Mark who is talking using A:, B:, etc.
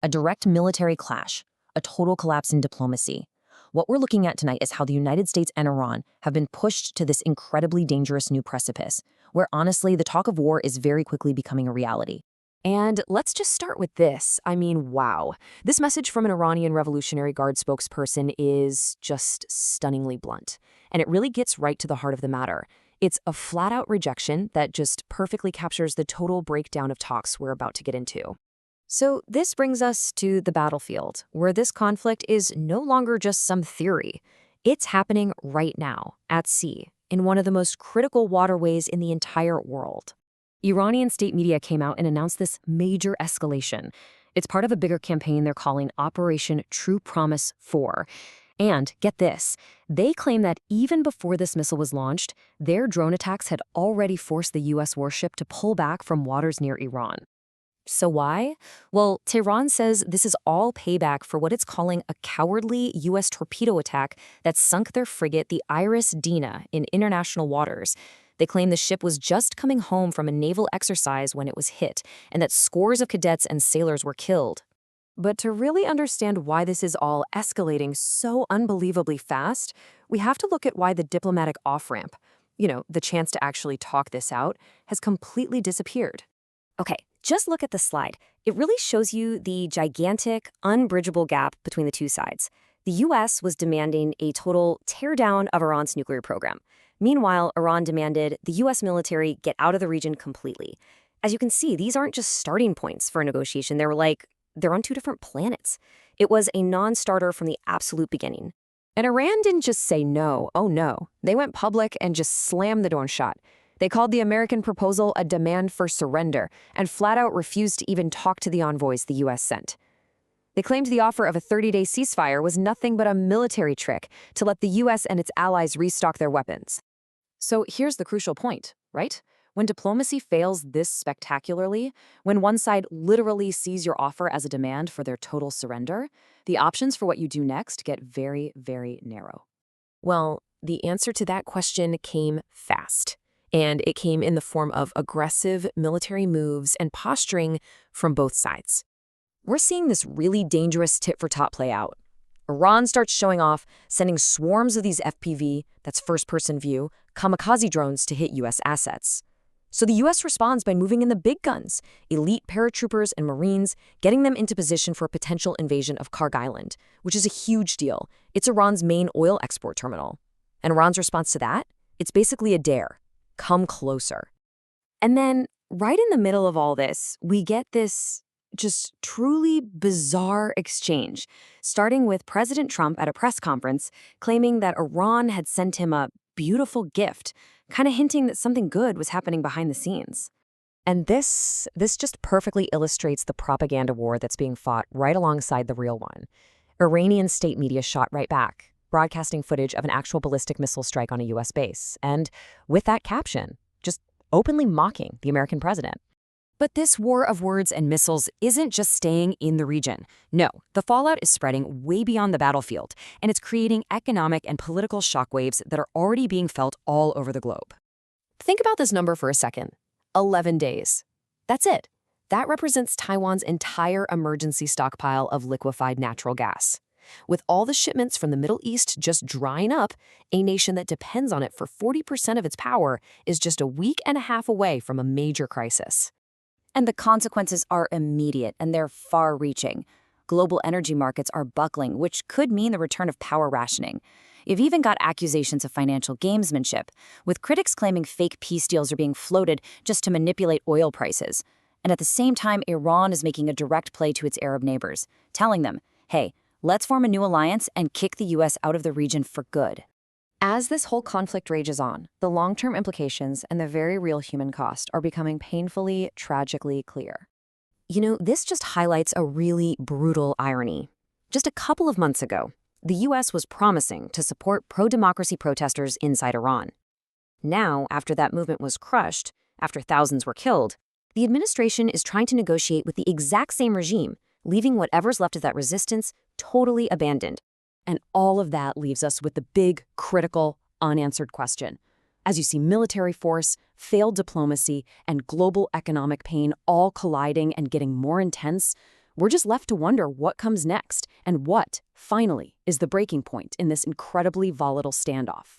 A: A direct military clash, a total collapse in diplomacy. What we're looking at tonight is how the United States and Iran have been pushed to this incredibly dangerous new precipice, where honestly, the talk of war is very quickly becoming a reality.
B: And let's just start with this. I mean, wow. This message from an Iranian Revolutionary Guard spokesperson is just stunningly blunt. And it really gets right to the heart of the matter. It's a flat-out rejection that just perfectly captures the total breakdown of talks we're about to get into.
A: So this brings us to the battlefield, where this conflict is no longer just some theory. It's happening right now, at sea, in one of the most critical waterways in the entire world. Iranian state media came out and announced this major escalation. It's part of a bigger campaign they're calling Operation True Promise 4. And get this, they claim that even before this missile was launched, their drone attacks had already forced the U.S. warship to pull back from waters near Iran. So why? Well, Tehran says this is all payback for what it's calling a cowardly U.S. torpedo attack that sunk their frigate, the Iris Dina, in international waters. They claim the ship was just coming home from a naval exercise when it was hit, and that scores of cadets and sailors were killed.
B: But to really understand why this is all escalating so unbelievably fast, we have to look at why the diplomatic off-ramp, the chance to actually talk this out, has completely disappeared.
C: Okay, just look at the slide. It really shows you the gigantic, unbridgeable gap between the two sides. The U.S. was demanding a total teardown of Iran's nuclear program. Meanwhile, Iran demanded the U.S. military get out of the region completely. As you can see, these aren't just starting points for a negotiation. They're on two different planets. It was a non-starter from the absolute beginning.
B: And Iran didn't just say no, oh no. They went public and just slammed the door shut. They called the American proposal a demand for surrender and flat out refused to even talk to the envoys the U.S. sent. They claimed the offer of a 30-day ceasefire was nothing but a military trick to let the U.S. and its allies restock their weapons. So here's the crucial point, right? When diplomacy fails this spectacularly, when one side literally sees your offer as a demand for their total surrender, the options for what you do next get very, very narrow. Well, the answer to that question came fast. And it came in the form of aggressive military moves and posturing from both sides. We're seeing this really dangerous tit-for-tat play out. Iran starts showing off, sending swarms of these FPV, that's first-person view, kamikaze drones to hit U.S. assets. So the U.S. responds by moving in the big guns, elite paratroopers and Marines, getting them into position for a potential invasion of Karg Island, which is a huge deal. It's Iran's main oil export terminal. And Iran's response to that? It's basically a dare. Come closer. And then, right in the middle of all this, we get this just truly bizarre exchange, starting with President Trump at a press conference claiming that Iran had sent him a beautiful gift, kind of hinting that something good was happening behind the scenes. And this just perfectly illustrates the propaganda war that's being fought right alongside the real one. Iranian state media shot right back, broadcasting footage of an actual ballistic missile strike on a U.S. base, and with that caption, just openly mocking the American president. But this war of words and missiles isn't just staying in the region. No, the fallout is spreading way beyond the battlefield, and it's creating economic and political shockwaves that are already being felt all over the globe. Think about this number for a second. 11 days. That's it. That represents Taiwan's entire emergency stockpile of liquefied natural gas. With all the shipments from the Middle East just drying up, a nation that depends on it for 40% of its power is just a week and a half away from a major crisis.
C: And the consequences are immediate and they're far-reaching. Global energy markets are buckling, which could mean the return of power rationing. You've even got accusations of financial gamesmanship, with critics claiming fake peace deals are being floated just to manipulate oil prices. And at the same time, Iran is making a direct play to its Arab neighbors, telling them, hey, let's form a new alliance and kick the U.S. out of the region for good.
B: As this whole conflict rages on, the long-term implications and the very real human cost are becoming painfully, tragically clear.
C: This just highlights a really brutal irony. Just a couple of months ago, the U.S. was promising to support pro-democracy protesters inside Iran. Now, after that movement was crushed, after thousands were killed, the administration is trying to negotiate with the exact same regime, leaving whatever's left of that resistance totally abandoned.
B: And all of that leaves us with the big, critical, unanswered question. As you see military force, failed diplomacy, and global economic pain all colliding and getting more intense, We're just left to wonder what comes next and what, finally, is the breaking point in this incredibly volatile standoff.